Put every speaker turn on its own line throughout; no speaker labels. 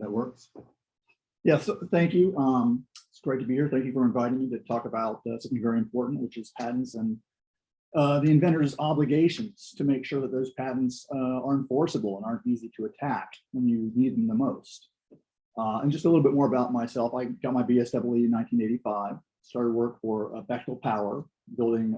That works. Yeah, so thank you. It's great to be here. Thank you for inviting me to talk about something very important, which is patents and the inventor's obligations to make sure that those patents are enforceable and aren't easy to attack when you need them the most. And just a little bit more about myself. I got my BSEE in 1985, started work for Bechtel Power, building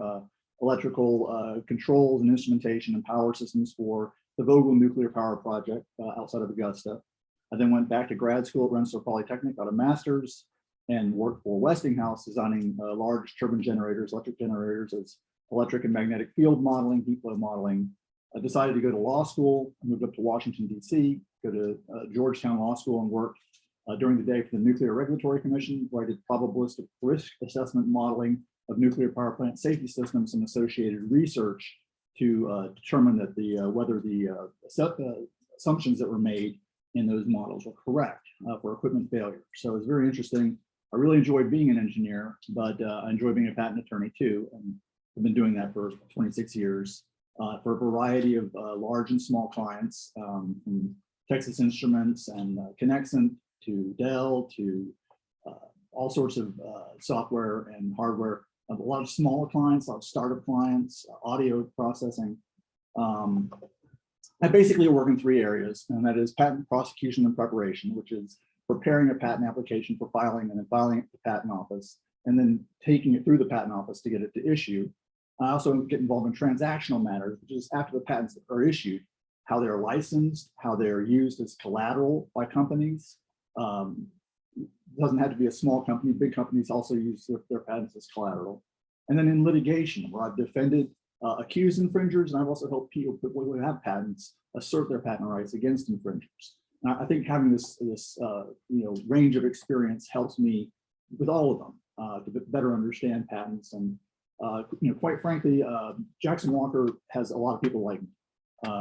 electrical controls and instrumentation and power systems for the Vogtle nuclear power project outside of Augusta. I then went back to grad school at Rensselaer Polytechnic, got a master's, and worked for Westinghouse designing large turbine generators, electric generators as electric and magnetic field modeling, heat flow modeling. I decided to go to law school, moved up to Washington, DC, go to Georgetown Law School and worked during the day for the Nuclear Regulatory Commission, where I did probabilistic risk assessment modeling of nuclear power plant safety systems and associated research to determine that whether the assumptions that were made in those models were correct for equipment failure. So it's very interesting. I really enjoyed being an engineer, but I enjoy being a patent attorney too. And I've been doing that for 26 years for a variety of large and small clients, from Texas Instruments and Connexent to Dell to all sorts of software and hardware. A lot of smaller clients, a lot of startup clients, audio processing. I basically work in three areas, and that is patent prosecution and preparation, which is preparing a patent application for filing and then filing it to the patent office, and then taking it through the patent office to get it to issue. I also get involved in transactional matters, which is after the patents are issued, how they're licensed, how they're used as collateral by companies. It doesn't have to be a small company. Big companies also use their patents as collateral. And then in litigation, where I've defended accused infringers, and I've also helped people who have patents assert their patent rights against infringers. And I think having this range of experience helps me with all of them to better understand patents. And quite frankly, Jackson Walker has a lot of people like me.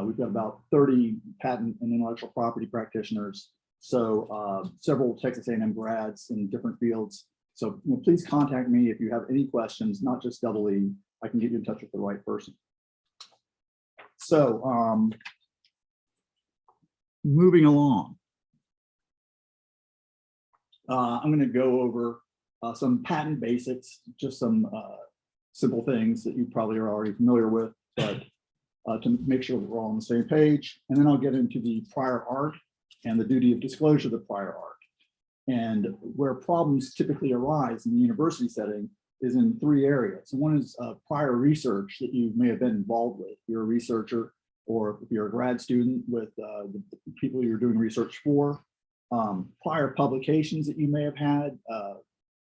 We've got about 30 patent and intellectual property practitioners. So several Texas A&M grads in different fields. So please contact me if you have any questions, not just double E. I can get you in touch with the right person. So moving along, I'm going to go over some patent basics, just some simple things that you probably are already familiar with, but to make sure that we're all on the same page. And then I'll get into the prior art and the duty of disclosure of the prior art. And where problems typically arise in the university setting is in three areas. One is prior research that you may have been involved with. If you're a researcher, or if you're a grad student with the people you're doing research for, prior publications that you may have had,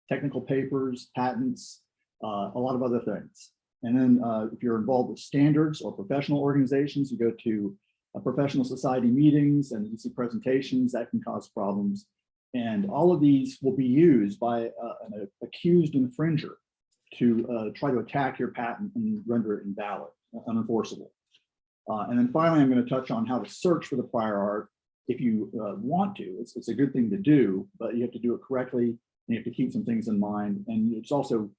technical papers, patents, a lot of other things. And then if you're involved with standards or professional organizations, you go to professional society meetings and you see presentations that can cause problems. And all of these will be used by an accused infringer to try to attack your patent and render it invalid, unenforceable. And then finally, I'm going to touch on how to search for the prior art if you want to. It's a good thing to do, but you have to do it correctly, and you have to keep some things in mind. And it's also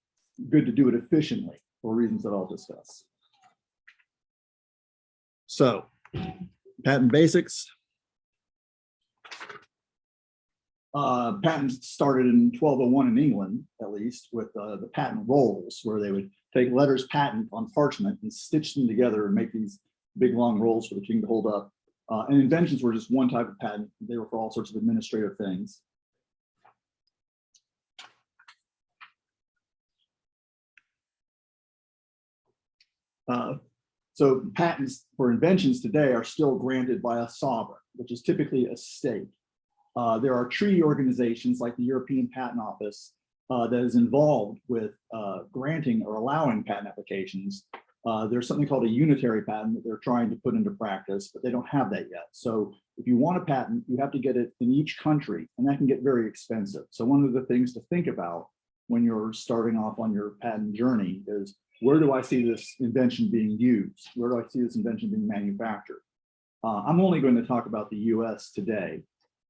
good to do it efficiently for reasons that I'll discuss. So, patent basics. Patents started in 1201 in England, at least, with the patent rolls, where they would take letters patent on parchment and stitch them together and make these big long rolls for the king to hold up. And inventions were just one type of patent. They were for all sorts of administrative things. So patents for inventions today are still granted by a sovereign, which is typically a state. There are treaty organizations like the European Patent Office that is involved with granting or allowing patent applications. There's something called a unitary patent that they're trying to put into practice, but they don't have that yet. So if you want a patent, you have to get it in each country, and that can get very expensive. So one of the things to think about when you're starting off on your patent journey is, where do I see this invention being used? Where do I see this invention being manufactured? I'm only going to talk about the US today,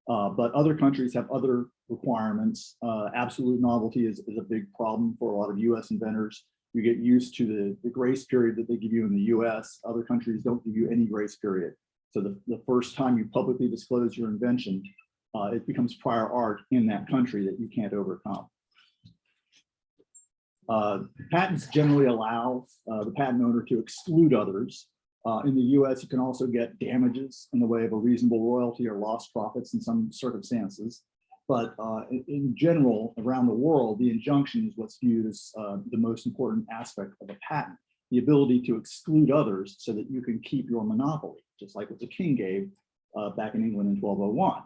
but other countries have other requirements. Absolute novelty is a big problem for a lot of US inventors. You get used to the grace period that they give you in the US. Other countries don't give you any grace period. So the first time you publicly disclose your invention, it becomes prior art in that country that you can't overcome. Patents generally allow the patent owner to exclude others. In the US, you can also get damages in the way of a reasonable royalty or lost profits in some circumstances. But in general, around the world, the injunction is what's viewed as the most important aspect of a patent, the ability to exclude others so that you can keep your monopoly, just like what the king gave back in England in 1201.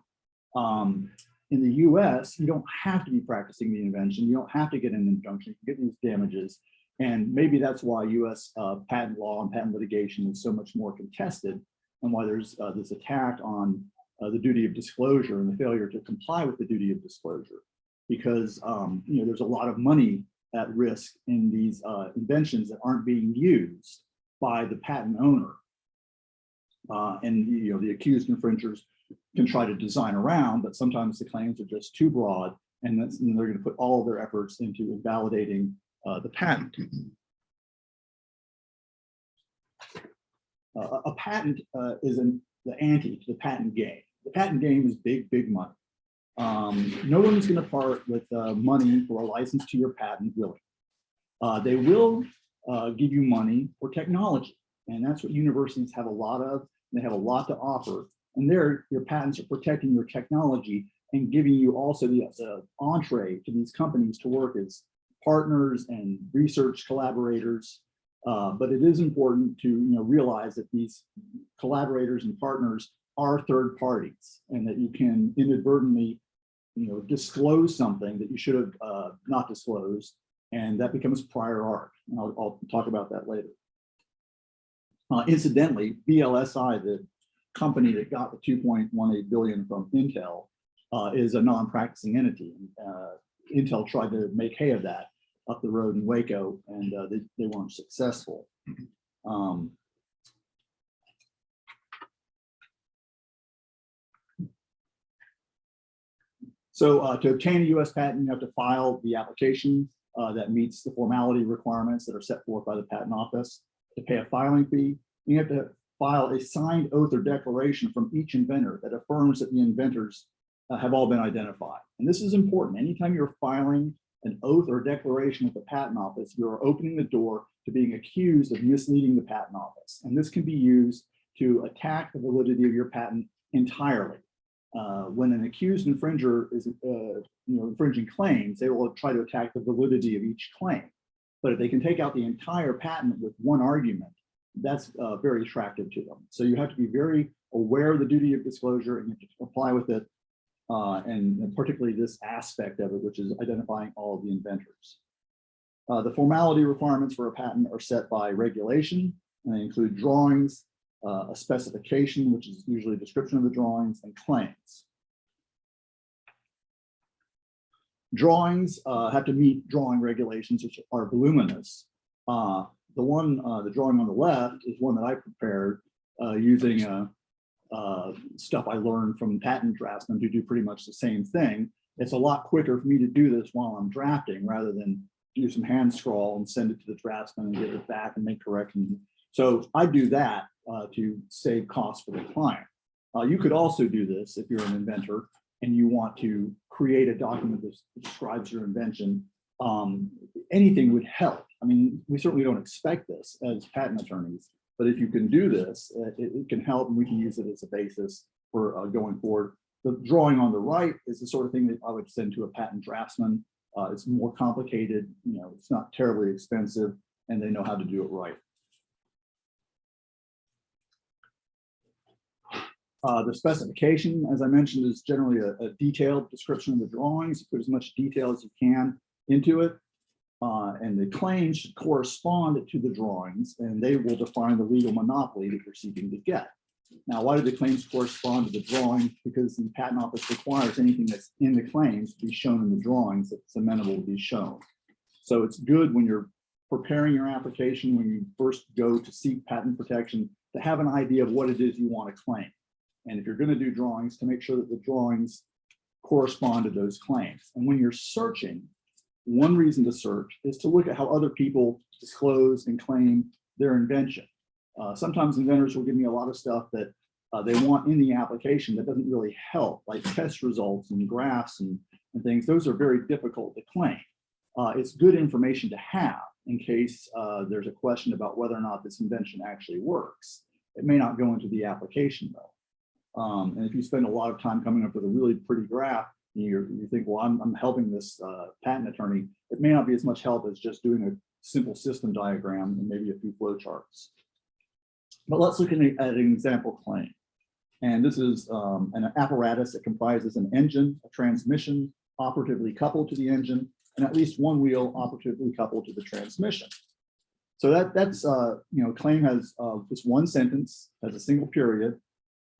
In the US, you don't have to be practicing the invention. You don't have to get an injunction, you get these damages. And maybe that's why US patent law and patent litigation is so much more contested, and why there's this attack on the duty of disclosure and the failure to comply with the duty of disclosure. Because there's a lot of money at risk in these inventions that aren't being used by the patent owner. And the accused infringers can try to design around, but sometimes the claims are just too broad, and they're going to put all of their efforts into invalidating the patent. A patent is the ante to the patent game. The patent game is big, big money. No one is going to part with money for a license to your patent, really. They will give you money for technology, and that's what universities have a lot of. They have a lot to offer, and your patents are protecting your technology and giving you also the entree to these companies to work as partners and research collaborators. But it is important to realize that these collaborators and partners are third parties, and that you can inadvertently disclose something that you should have not disclosed, and that becomes prior art. And I'll talk about that later. Incidentally, VLSI, the company that got the $2.18 billion from Intel, is a non-practicing entity. Intel tried to make hay of that up the road in Waco, and they weren't successful. So to obtain a US patent, you have to file the application that meets the formality requirements that are set forth by the Patent Office, to pay a filing fee. You have to file a signed oath or declaration from each inventor that affirms that the inventors have all been identified. And this is important. Anytime you're filing an oath or declaration at the Patent Office, you're opening the door to being accused of misleading the Patent Office. And this can be used to attack the validity of your patent entirely. When an accused infringer is infringing claims, they will try to attack the validity of each claim. But if they can take out the entire patent with one argument, that's very attractive to them. So you have to be very aware of the duty of disclosure, and you have to comply with it, and particularly this aspect of it, which is identifying all of the inventors. The formality requirements for a patent are set by regulation, and they include drawings, a specification, which is usually a description of the drawings, and claims. Drawings have to meet drawing regulations, which are voluminous. The drawing on the left is one that I prepared using stuff I learned from patent draftsmen to do pretty much the same thing. It's a lot quicker for me to do this while I'm drafting rather than do some hand scrawl and send it to the draftsman and get it back and make corrections. So I do that to save costs for the client. You could also do this if you're an inventor and you want to create a document that describes your invention. Anything would help. I mean, we certainly don't expect this as patent attorneys, but if you can do this, it can help, and we can use it as a basis for going forward. The drawing on the right is the sort of thing that I would send to a patent draftsman. It's more complicated, it's not terribly expensive, and they know how to do it right. The specification, as I mentioned, is generally a detailed description of the drawings. You put as much detail as you can into it. And the claims should correspond to the drawings, and they will define the legal monopoly that you're seeking to get. Now, why do the claims correspond to the drawing? Because the Patent Office requires anything that's in the claims to be shown in the drawings that's amenable to be shown. So it's good when you're preparing your application, when you first go to seek patent protection, to have an idea of what it is you want to claim. And if you're going to do drawings, to make sure that the drawings correspond to those claims. And when you're searching, one reason to search is to look at how other people disclose and claim their invention. Sometimes inventors will give me a lot of stuff that they want in the application that doesn't really help, like test results and graphs and things. Those are very difficult to claim. It's good information to have in case there's a question about whether or not this invention actually works. It may not go into the application though. And if you spend a lot of time coming up with a really pretty graph, you think, well, I'm helping this patent attorney. It may not be as much help as just doing a simple system diagram and maybe a few flow charts. But let's look at an example claim. And this is an apparatus that comprises an engine, a transmission operatively coupled to the engine, and at least one wheel operatively coupled to the transmission. So that's claim has this one sentence, has a single period.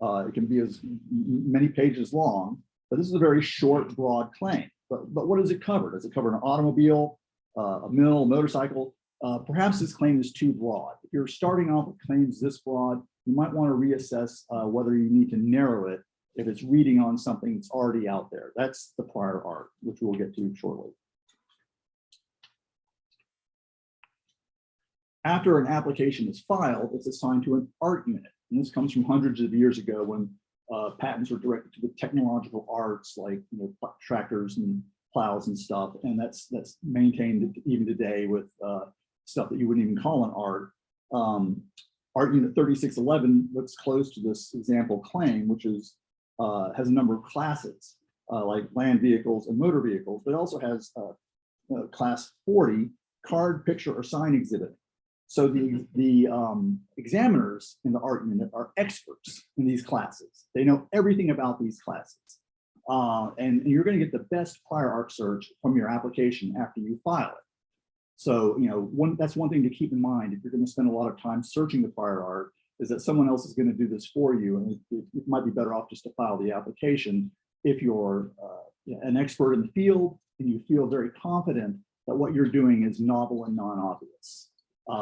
It can be as many pages long, but this is a very short, broad claim. But what does it cover? Does it cover an automobile, a mill, a motorcycle? Perhaps this claim is too broad. If you're starting off with claims this broad, you might want to reassess whether you need to narrow it if it's reading on something that's already out there. That's the prior art, which we'll get to shortly. After an application is filed, it's assigned to an art unit. And this comes from hundreds of years ago when patents were directed to the technological arts like tractors and plows and stuff. And that's maintained even today with stuff that you wouldn't even call an art. Art Unit 3611 looks close to this example claim, which is has a number of classes like land vehicles and motor vehicles, but it also has class 40, card, picture, or sign exhibiting. So the examiners in the art unit are experts in these classes. They know everything about these classes. And you're going to get the best prior art search from your application after you file it. So, that's one thing to keep in mind. If you're going to spend a lot of time searching the prior art, is that someone else is going to do this for you. And it might be better off just to file the application if you're an expert in the field and you feel very confident that what you're doing is novel and non-obvious.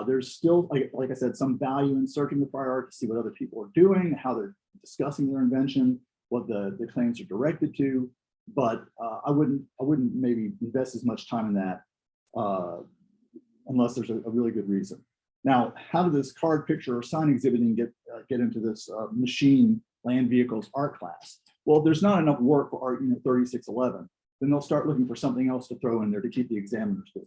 There's still, like I said, some value in searching the prior art to see what other people are doing, how they're discussing their invention, what the claims are directed to. But I wouldn't maybe invest as much time in that unless there's a really good reason. Now, how did this card, picture, or sign exhibiting get into this machine land vehicles art class? Well, there's not enough work for Art Unit 3611. Then they'll start looking for something else to throw in there to keep the examiners busy.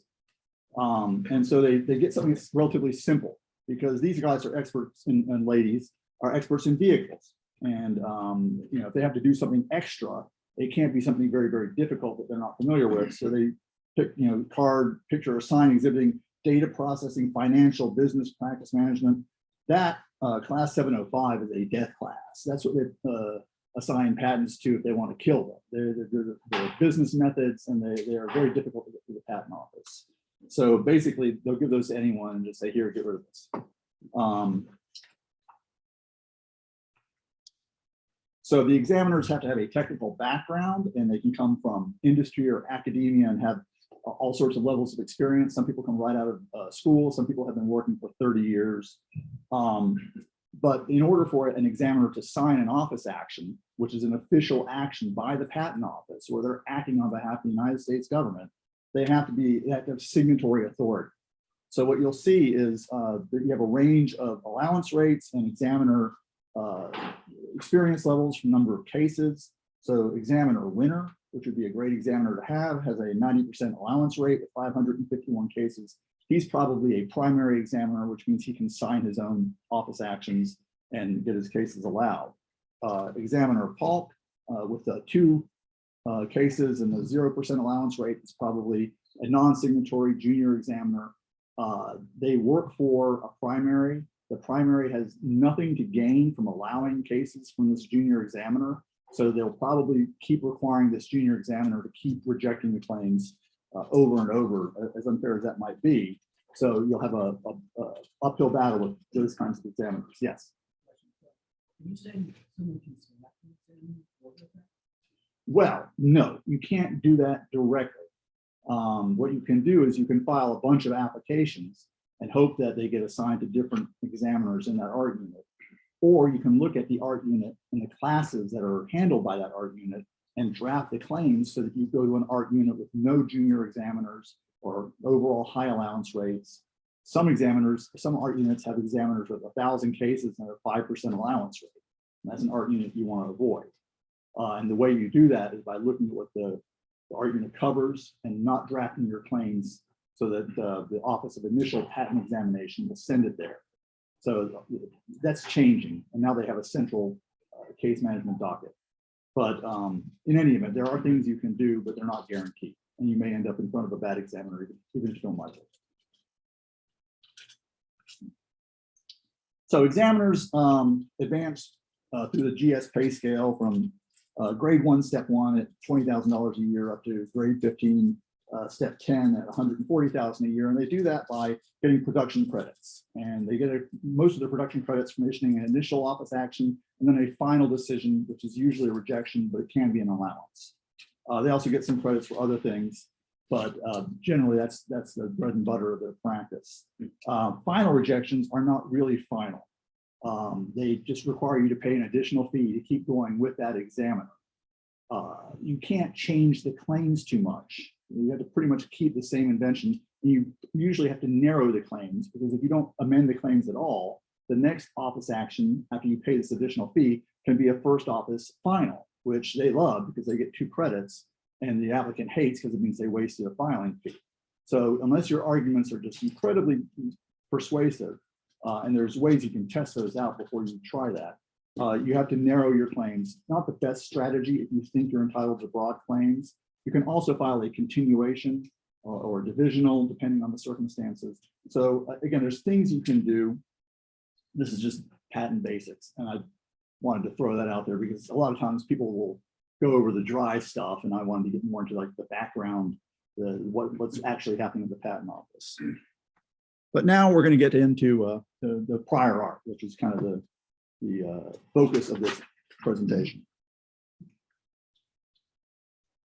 And so they get something that's relatively simple because these guys are experts and ladies are experts in vehicles. And if they have to do something extra, it can't be something very, very difficult that they're not familiar with. So they pick, card, picture, or sign exhibiting data processing, financial, business, practice management. That class 705 is a death class. That's what they assign patents to if they want to kill them. They're business methods, and they are very difficult to get through the patent office. So basically, they'll give those to anyone and just say, here, get rid of this. So the examiners have to have a technical background, and they can come from industry or academia and have all sorts of levels of experience. Some people come right out of school. Some people have been working for 30 years. But in order for an examiner to sign an office action, which is an official action by the patent office, where they're acting on behalf of the United States government, they have to have signatory authority. So what you'll see is that you have a range of allowance rates and examiner experience levels from number of cases. So examiner winner, which would be a great examiner to have, has a 90% allowance rate with 551 cases. He's probably a primary examiner, which means he can sign his own office actions and get his cases allowed. Examiner Paulk with 2 cases and the 0% allowance rate is probably a non-signatory junior examiner. They work for a primary. The primary has nothing to gain from allowing cases from this junior examiner. So they'll probably keep requiring this junior examiner to keep rejecting the claims over and over, as unfair as that might be. So you'll have a uphill battle with those kinds of examiners. Yes.
Can you say someone can select an examiner?
Well, no, you can't do that directly. What you can do is you can file a bunch of applications and hope that they get assigned to different examiners in that art unit. Or you can look at the art unit and the classes that are handled by that art unit and draft the claims so that you go to an art unit with no junior examiners or overall high allowance rates. Some art units have examiners with 1,000 cases and a 5% allowance rate. That's an art unit you want to avoid. And the way you do that is by looking at what the art unit covers and not drafting your claims so that the Office of Initial Patent Examination will send it there. So that's changing, and now they have a central case management docket. But in any event, there are things you can do, but they're not guaranteed, and you may end up in front of a bad examiner even if you don't like it. So examiners advance through the GS pay scale from grade 1, step 1 at $20,000 a year up to grade 15, step 10 at $140,000 a year. And they do that by getting production credits. And they get most of their production credits from issuing an initial office action and then a final decision, which is usually a rejection, but it can be an allowance. They also get some credits for other things, but generally that's the bread and butter of their practice. Final rejections are not really final. They just require you to pay an additional fee to keep going with that examiner. You can't change the claims too much. You have to pretty much keep the same invention. You usually have to narrow the claims, because if you don't amend the claims at all, the next office action after you pay this additional fee can be a first office final, which they love because they get 2 credits and the applicant hates because it means they wasted a filing fee. So unless your arguments are just incredibly persuasive, and there's ways you can test those out before you try that, you have to narrow your claims. Not the best strategy if you think you're entitled to broad claims. You can also file a continuation or divisional, depending on the circumstances. So again, there's things you can do. This is just patent basics, and I wanted to throw that out there because a lot of times people will go over the dry stuff, and I wanted to get more into like the background, what's actually happening at the patent office. But now we're going to get into the prior art, which is kind of the focus of this presentation.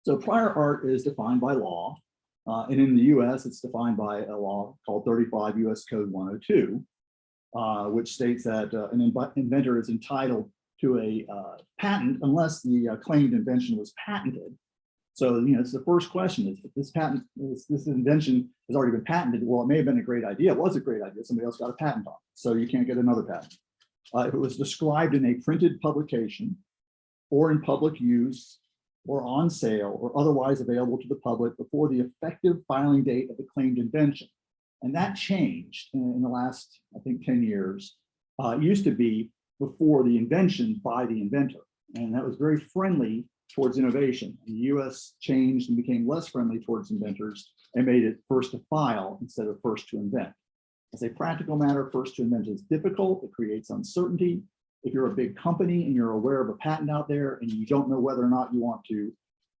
So prior art is defined by law, and in the US, it's defined by a law called 35 US Code 102, which states that an inventor is entitled to a patent unless the claimed invention was patented. So, it's the first question is, if this invention has already been patented, well, it may have been a great idea. It was a great idea. Somebody else got a patent on it, so you can't get another patent. If it was described in a printed publication or in public use or on sale or otherwise available to the public before the effective filing date of the claimed invention. And that changed in the last, I think, 10 years. It used to be before the invention by the inventor. And that was very friendly towards innovation. And the US changed and became less friendly towards inventors and made it first to file instead of first to invent. As a practical matter, first to invent is difficult. It creates uncertainty. If you're a big company and you're aware of a patent out there and you don't know whether or not you want to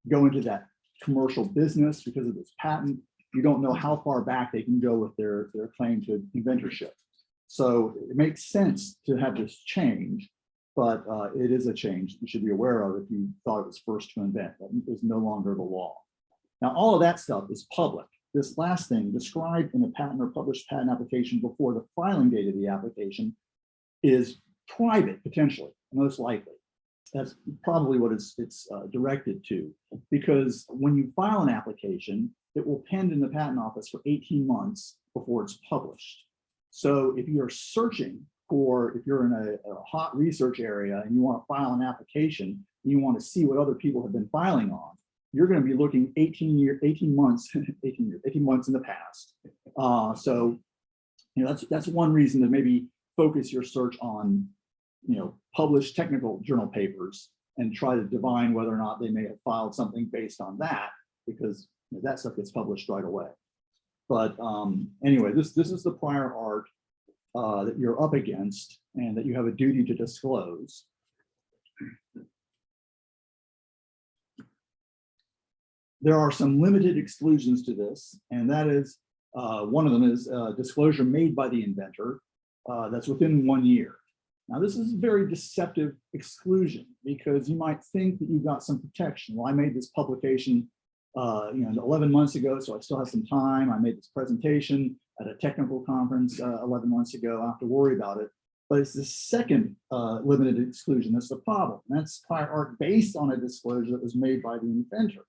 go into that commercial business because of this patent, you don't know how far back they can go with their claim to inventorship. So it makes sense to have this change, but it is a change you should be aware of if you thought it was first to invent. That is no longer the law. Now, all of that stuff is public. This last thing, described in a patent or published patent application before the filing date of the application, is private, potentially, most likely. That's probably what it's directed to, because when you file an application, it will pend in the patent office for 18 months before it's published. So if you're searching for, if you're in a hot research area and you want to file an application, and you want to see what other people have been filing on, you're going to be looking 18 months in the past. So that's one reason to maybe focus your search on published technical journal papers and try to divine whether or not they may have filed something based on that, because that stuff gets published right away. But anyway, this is the prior art that you're up against and that you have a duty to disclose. There are some limited exclusions to this, and that is, one of them is disclosure made by the inventor that's within 1 year. Now, this is a very deceptive exclusion because you might think that you've got some protection. Well, I made this publication 11 months ago, so I still have some time. I made this presentation at a technical conference 11 months ago. I don't have to worry about it. But it's the second limited exclusion that's the problem. That's prior art based on a disclosure that was made by the inventor.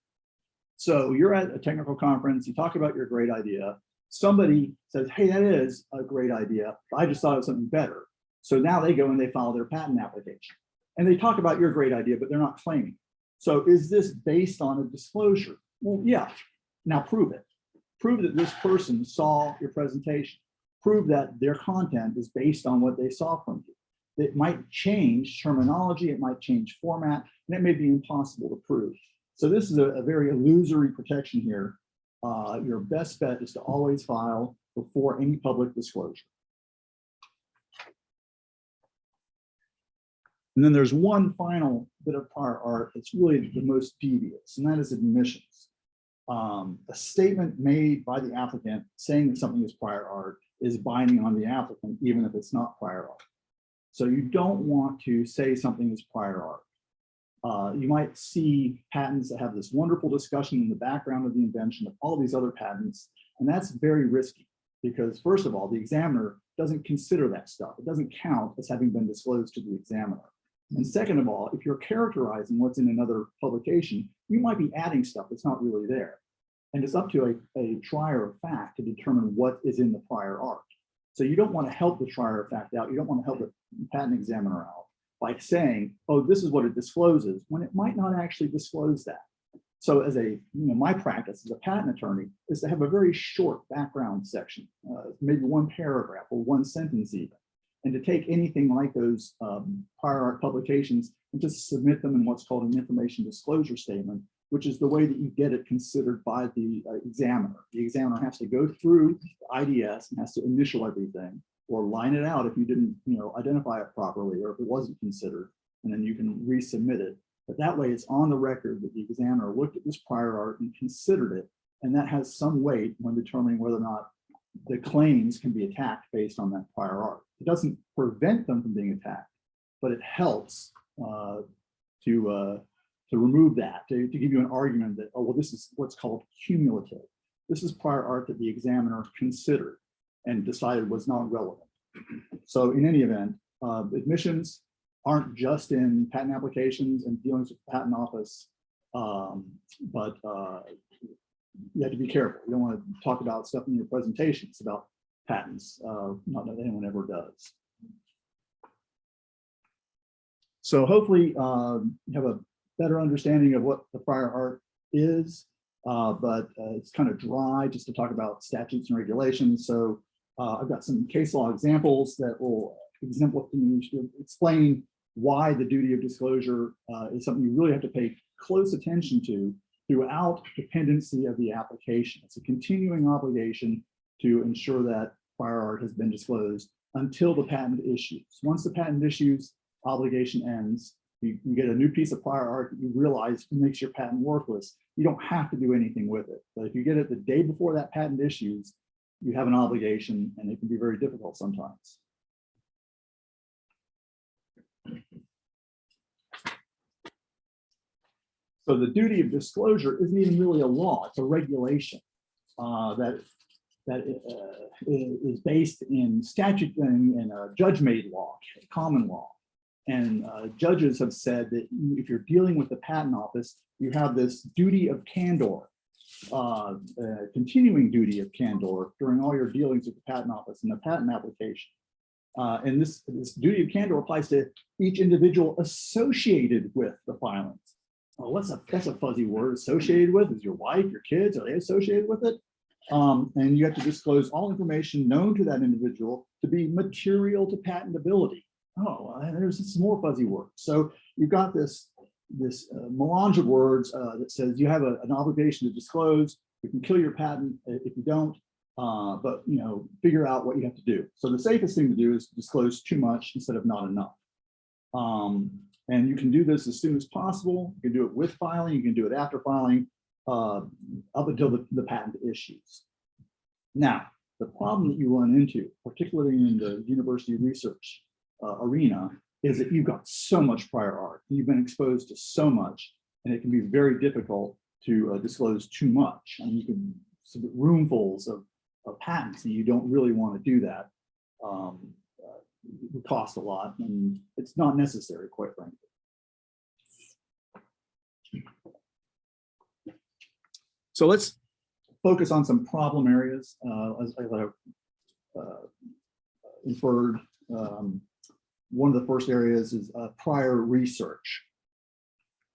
So you're at a technical conference, you talk about your great idea. Somebody says, hey, that is a great idea. I just thought of something better. So now they go and they file their patent application. And they talk about your great idea, but they're not claiming. So is this based on a disclosure? Well, yeah. Now prove it. Prove that this person saw your presentation. Prove that their content is based on what they saw from you. It might change terminology, it might change format, and it may be impossible to prove. So this is a very illusory protection here. Your best bet is to always file before any public disclosure. And then there's one final bit of prior art that's really the most devious, and that is admissions. A statement made by the applicant saying that something is prior art is binding on the applicant, even if it's not prior art. So you don't want to say something is prior art. You might see patents that have this wonderful discussion in the background of the invention of all these other patents, and that's very risky because, first of all, the examiner doesn't consider that stuff. It doesn't count as having been disclosed to the examiner. And second of all, if you're characterizing what's in another publication, you might be adding stuff that's not really there. And it's up to a trier of fact to determine what is in the prior art. So you don't want to help the trier of fact out. You don't want to help the patent examiner out by saying, oh, this is what it discloses, when it might not actually disclose that. So as my practice as a patent attorney is to have a very short background section, maybe one paragraph or one sentence even, and to take anything like those prior art publications and just submit them in what's called an information disclosure statement, which is the way that you get it considered by the examiner. The examiner has to go through the IDS and has to initial everything or line it out if you didn't identify it properly or if it wasn't considered, and then you can resubmit it. But that way it's on the record that the examiner looked at this prior art and considered it, and that has some weight when determining whether or not the claims can be attacked based on that prior art. It doesn't prevent them from being attacked, but it helps to remove that, to give you an argument that, oh, well, this is what's called cumulative. This is prior art that the examiner considered and decided was not relevant. So in any event, admissions aren't just in patent applications and dealings with the patent office, but you have to be careful. You don't want to talk about stuff in your presentations about patents, not that anyone ever does. So hopefully you have a better understanding of what the prior art is, but it's kind of dry just to talk about statutes and regulations. So I've got some case law examples that will explain why the duty of disclosure is something you really have to pay close attention to throughout dependency of the application. It's a continuing obligation to ensure that prior art has been disclosed until the patent issues. Once the patent issues, obligation ends. You get a new piece of prior art that you realize makes your patent worthless. You don't have to do anything with it. But if you get it the day before that patent issues, you have an obligation, and it can be very difficult sometimes. So the duty of disclosure isn't even really a law, it's a regulation that is based in statute and judge-made law, common law. And judges have said that if you're dealing with the patent office, you have this duty of candor, continuing duty of candor during all your dealings with the patent office and the patent application. And this duty of candor applies to each individual associated with the filings. Oh, that's a fuzzy word. Associated with is your wife, your kids, are they associated with it? And you have to disclose all information known to that individual to be material to patentability. Oh, there's some more fuzzy words. So you've got this melange of words that says you have an obligation to disclose. You can kill your patent if you don't, but figure out what you have to do. So the safest thing to do is disclose too much instead of not enough. And you can do this as soon as possible. You can do it with filing. You can do it after filing, up until the patent issues. Now, the problem that you run into, particularly in the university research arena, is that you've got so much prior art. You've been exposed to so much, and it can be very difficult to disclose too much. And you can submit roomfuls of patents, and you don't really want to do that. It would cost a lot, and it's not necessary, quite frankly. So let's focus on some problem areas, as I've inferred. one of the first areas is prior research.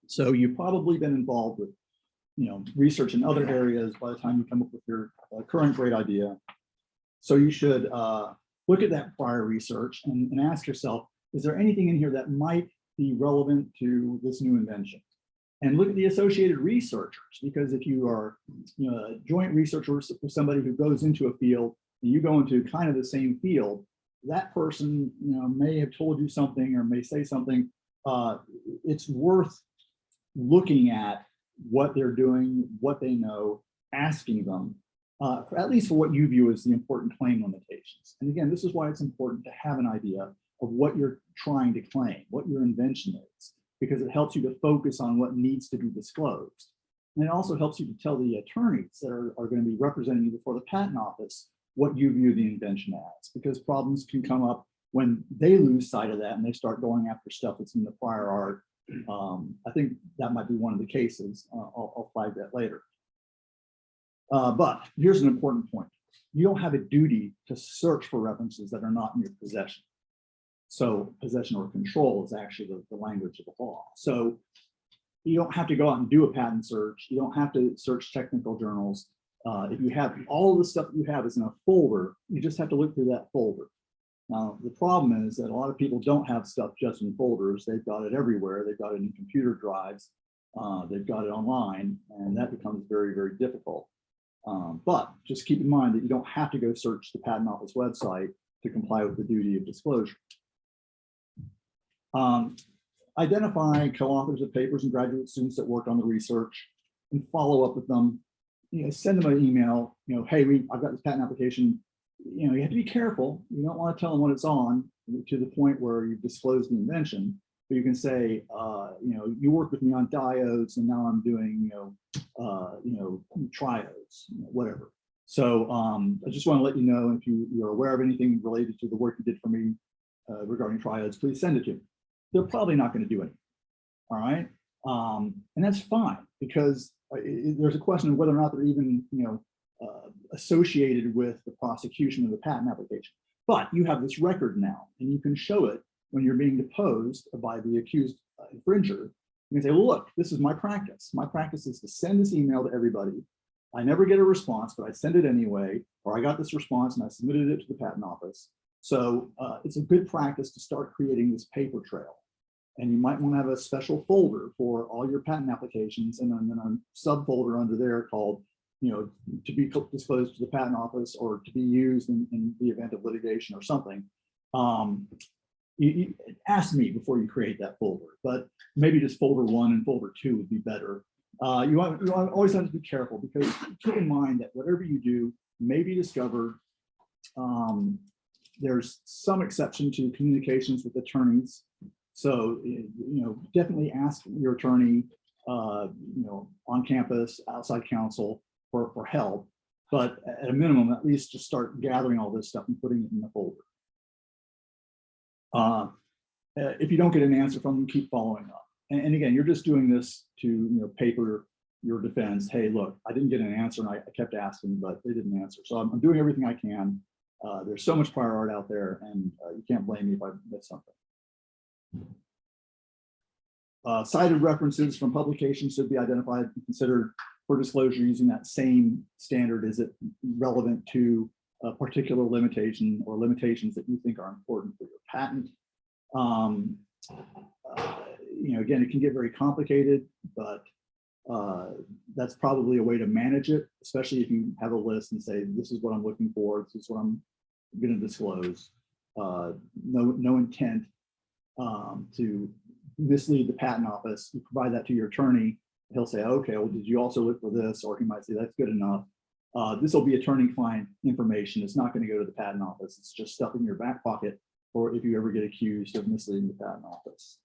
So you've probably been involved with, research in other areas by the time you come up with your current great idea. So you should look at that prior research and ask yourself, is there anything in here that might be relevant to this new invention? And look at the associated researchers, because if you are a joint researcher with somebody who goes into a field and you go into kind of the same field, that person may have told you something or may say something. It's worth looking at what they're doing, what they know, asking them, at least for what you view as the important claim limitations. And again, this is why it's important to have an idea of what you're trying to claim, what your invention is, because it helps you to focus on what needs to be disclosed. And it also helps you to tell the attorneys that are going to be representing you before the patent office what you view the invention as, because problems can come up when they lose sight of that and they start going after stuff that's in the prior art. I think that might be one of the cases. I'll flag that later. But here's an important point. You don't have a duty to search for references that are not in your possession. So possession or control is actually the language of the law. So you don't have to go out and do a patent search. You don't have to search technical journals. If you have all the stuff that you have is in a folder, you just have to look through that folder. Now, the problem is that a lot of people don't have stuff just in folders. They've got it everywhere. They've got it in computer drives. They've got it online, and that becomes very, very difficult. But just keep in mind that you don't have to go search the Patent Office website to comply with the duty of disclosure. Identify co-authors of papers and graduate students that worked on the research and follow up with them. Send them an email, hey, I've got this patent application. You have to be careful. You don't want to tell them what it's on to the point where you've disclosed the invention, but you can say, you worked with me on diodes and now I'm doing, triodes, whatever. So I just want to let you know, if you're aware of anything related to the work you did for me regarding triodes, please send it to me. They're probably not going to do anything. All right. And that's fine, because there's a question of whether or not they're even, associated with the prosecution of the patent application. But you have this record now, and you can show it when you're being deposed by the accused infringer. You can say, well, look, this is my practice. My practice is to send this email to everybody. I never get a response, but I send it anyway, or I got this response and I submitted it to the patent office. So it's a good practice to start creating this paper trail. And you might want to have a special folder for all your patent applications, and then a subfolder under there called, to be disclosed to the patent office or to be used in the event of litigation or something. You ask me before you create that folder, but maybe just folder 1 and folder 2 would be better. You always have to be careful, because keep in mind that whatever you do may be discovered. There's some exception to communications with attorneys. So, definitely ask your attorney, on campus, outside counsel for help. But at a minimum, at least just start gathering all this stuff and putting it in the folder. If you don't get an answer from them, keep following up. And again, you're just doing this to paper your defense. Hey, look, I didn't get an answer, and I kept asking, but they didn't answer. So I'm doing everything I can. There's so much prior art out there, and you can't blame me if I miss something. Cited references from publications should be identified and considered for disclosure using that same standard. Is it relevant to a particular limitation or limitations that you think are important for your patent? Again, it can get very complicated, but that's probably a way to manage it, especially if you have a list and say, this is what I'm looking for, this is what I'm going to disclose. No intent to mislead the patent office. You provide that to your attorney. He'll say, okay, well, did you also look for this? Or he might say, that's good enough. This will be attorney-client information. It's not going to go to the patent office. It's just stuff in your back pocket, or if you ever get accused of misleading the patent office.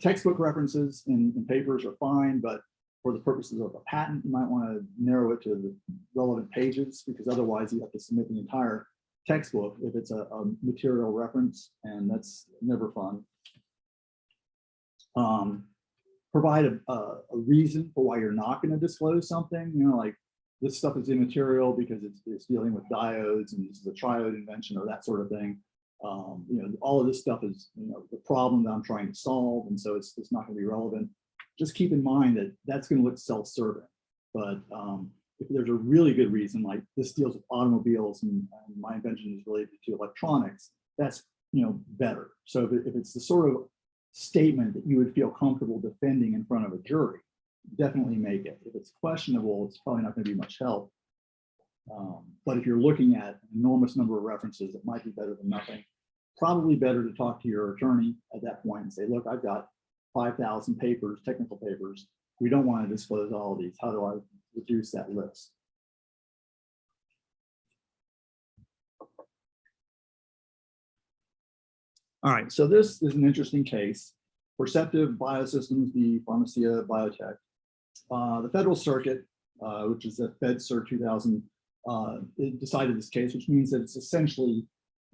Textbook references in papers are fine, but for the purposes of a patent, you might want to narrow it to the relevant pages, because otherwise you have to submit the entire textbook if it's a material reference, and that's never fun. Provide a reason for why you're not going to disclose something, like this stuff is immaterial because it's dealing with diodes and this is a triode invention or that sort of thing. all of this stuff is, the problem that I'm trying to solve. And so it's not going to be relevant. Just keep in mind that that's going to look self-serving. But if there's a really good reason, like this deals with automobiles and my invention is related to electronics, that's, better. So if it's the sort of statement that you would feel comfortable defending in front of a jury, definitely make it. If it's questionable, it's probably not going to be much help. But if you're looking at an enormous number of references, it might be better than nothing. Probably better to talk to your attorney at that point and say, look, I've got 5,000 papers, technical papers. We don't want to disclose all of these. How do I reduce that list? All right, so this is an interesting case. Perceptive Biosystems v. Pharmacia Biotech. The Federal Circuit, which is the Fed Cert 2000, it decided this case, which means that it's essentially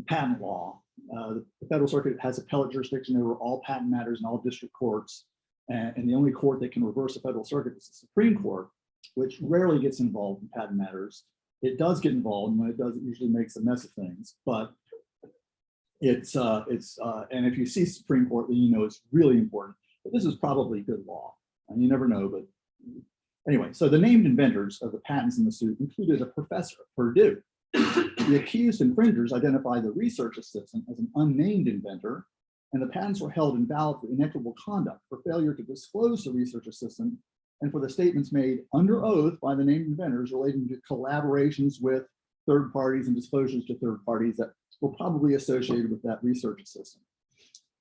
patent law. The Federal Circuit has appellate jurisdiction over all patent matters in all district courts, and the only court that can reverse the Federal Circuit is the Supreme Court, which rarely gets involved in patent matters. It does get involved, and when it does, it usually makes a mess of things. But and if you see Supreme Court, then it's really important. But this is probably good law, and you never know. But anyway, so the named inventors of the patents in the suit included a professor at Purdue. The accused infringers identified the research assistant as an unnamed inventor, and the patents were held invalid for inequitable conduct, for failure to disclose the research assistant, and for the statements made under oath by the named inventors relating to collaborations with third parties and disclosures to third parties that were probably associated with that research assistant.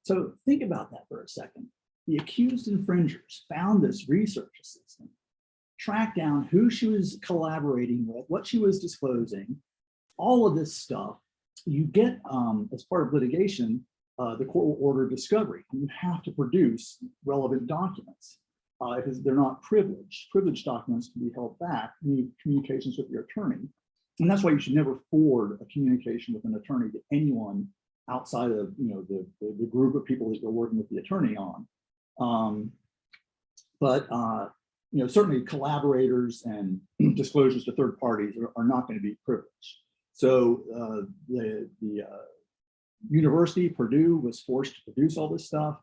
So think about that for a second. The accused infringers found this research assistant, tracked down who she was collaborating with, what she was disclosing, all of this stuff. You get, as part of litigation, the court will order discovery. You have to produce relevant documents because they're not privileged. Privileged documents can be held back. You need communications with your attorney. And that's why you should never forward a communication with an attorney to anyone outside of the group of people that you're working with the attorney on. Certainly collaborators and disclosures to third parties are not going to be privileged. So the university, Purdue, was forced to produce all this stuff.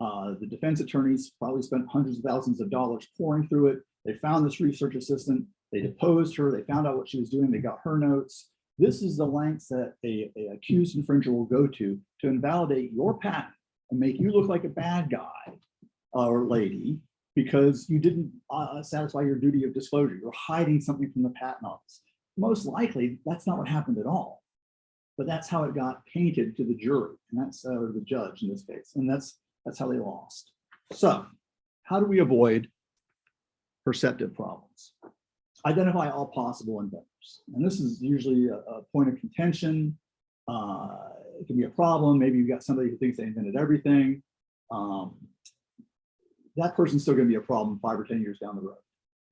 The defense attorneys probably spent hundreds of thousands of dollars pouring through it. They found this research assistant. They deposed her. They found out what she was doing. They got her notes. This is the lengths that a accused infringer will go to invalidate your patent and make you look like a bad guy or lady because you didn't satisfy your duty of disclosure. You're hiding something from the patent office. Most likely, that's not what happened at all. But that's how it got painted to the jury, and that's the judge in this case, and that's how they lost. So, how do we avoid perceptive problems? Identify all possible inventors, and this is usually a point of contention. It can be a problem. Maybe you've got somebody who thinks they invented everything. That person's still going to be a problem 5 or 10 years down the road.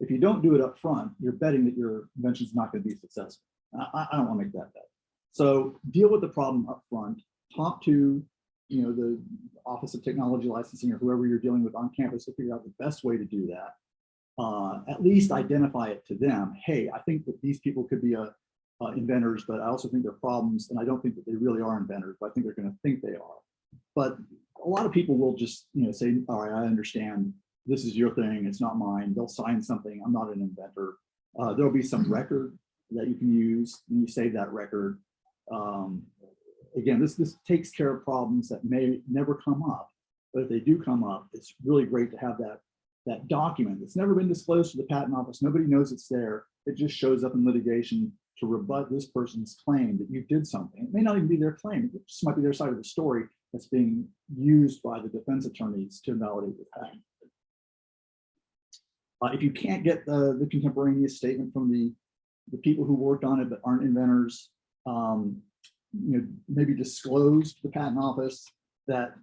If you don't do it up front, you're betting that your invention is not going to be successful. I don't want to make that bet. So deal with the problem up front. Talk to the Office of Technology Licensing or whoever you're dealing with on campus to figure out the best way to do that. At least identify it to them. Hey, I think that these people could be inventors, but I also think they're problems, and I don't think that they really are inventors, but I think they're going to think they are. But a lot of people will just say, all right, I understand. This is your thing. It's not mine. They'll sign something. I'm not an inventor. There'll be some record that you can use, and you save that record. Again, this takes care of problems that may never come up, but if they do come up, it's really great to have that document that's never been disclosed to the patent office. Nobody knows it's there. It just shows up in litigation to rebut this person's claim that you did something. It may not even be their claim. It just might be their side of the story that's being used by the defense attorneys to invalidate the patent. If you can't get the contemporaneous statement from the people who worked on it but aren't inventors, maybe disclose to the patent office that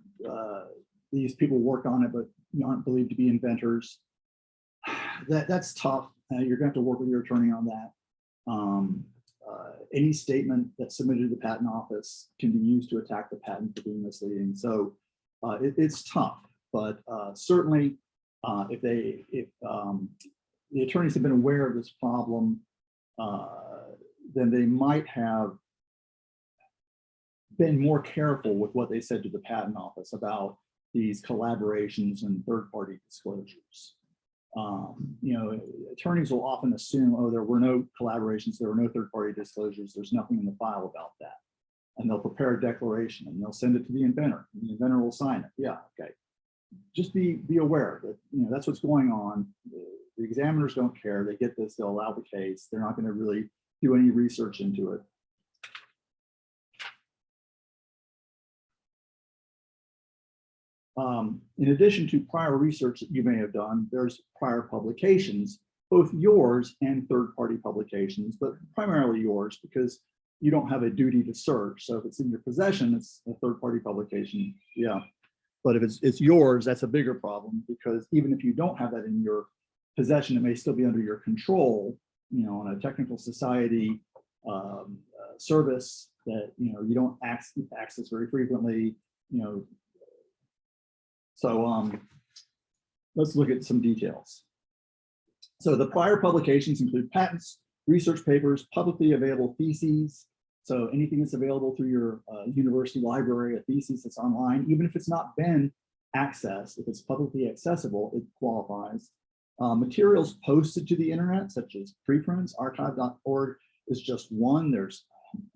these people worked on it but aren't believed to be inventors. That's tough. You're going to have to work with your attorney on that. Any statement that's submitted to the patent office can be used to attack the patent for being misleading. So it's tough, but certainly if the attorneys have been aware of this problem, then they might have been more careful with what they said to the patent office about these collaborations and third-party disclosures. You know, attorneys will often assume, oh, there were no collaborations, there were no third-party disclosures, there's nothing in the file about that. And they'll prepare a declaration and they'll send it to the inventor, and the inventor will sign it. Yeah, okay. Just be aware that, you know, that's what's going on. The examiners don't care. They get this, they'll allow the case. They're not going to really do any research into it. In addition to prior research that you may have done, there's prior publications, both yours and third-party publications, but primarily yours because you don't have a duty to search. So if it's in your possession, it's a third-party publication. Yeah. But if it's yours, that's a bigger problem, because even if you don't have that in your possession, it may still be under your control, you know, on a technical society service that, you know, you don't access very frequently, you know. So let's look at some details. So the prior publications include patents, research papers, publicly available theses. So anything that's available through your university library, a thesis that's online, even if it's not been accessed, if it's publicly accessible, it qualifies. Materials posted to the internet, such as preprints, archive.org is just one. There's,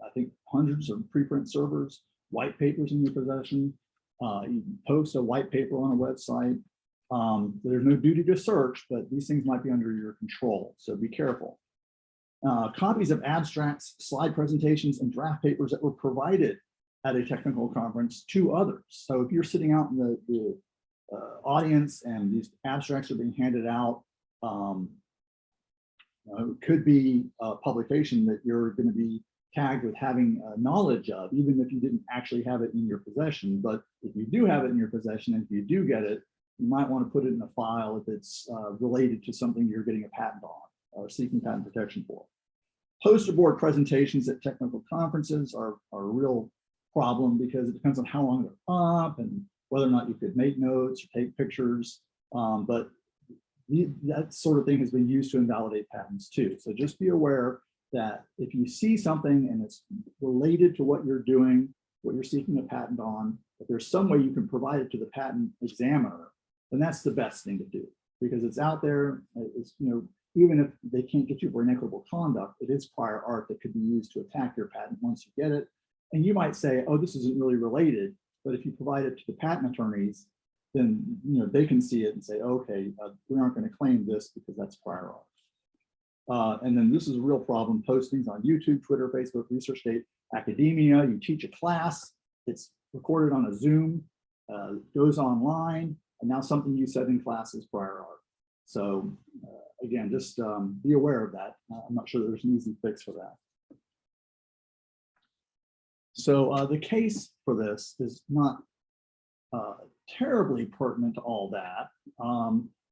I think, hundreds of preprint servers, white papers in your possession. You can post a white paper on a website. There's no duty to search, but these things might be under your control, so be careful. Copies of abstracts, slide presentations, and draft papers that were provided at a technical conference to others. So if you're sitting out in the audience and these abstracts are being handed out, it could be a publication that you're going to be tagged with having knowledge of, even if you didn't actually have it in your possession. But if you do have it in your possession, and if you do get it, you might want to put it in a file if it's related to something you're getting a patent on or seeking patent protection for. Poster board presentations at technical conferences are a real problem, because it depends on how long they're up and whether or not you could make notes or take pictures. But that sort of thing has been used to invalidate patents too. So just be aware that if you see something and it's related to what you're doing, what you're seeking a patent on, if there's some way you can provide it to the patent examiner, then that's the best thing to do, because it's out there. It's, you know, even if they can't get you for inequitable conduct, it is prior art that could be used to attack your patent once you get it. And you might say, oh, this isn't really related, but if you provide it to the patent attorneys, then, you know, they can see it and say, okay, we aren't going to claim this because that's prior art. And then this is a real problem: postings on YouTube, Twitter, Facebook, ResearchGate, academia. You teach a class, it's recorded on a Zoom, goes online, and now something you said in class is prior art. So again, just be aware of that. I'm not sure there's an easy fix for that. So the case for this is not terribly pertinent to all that.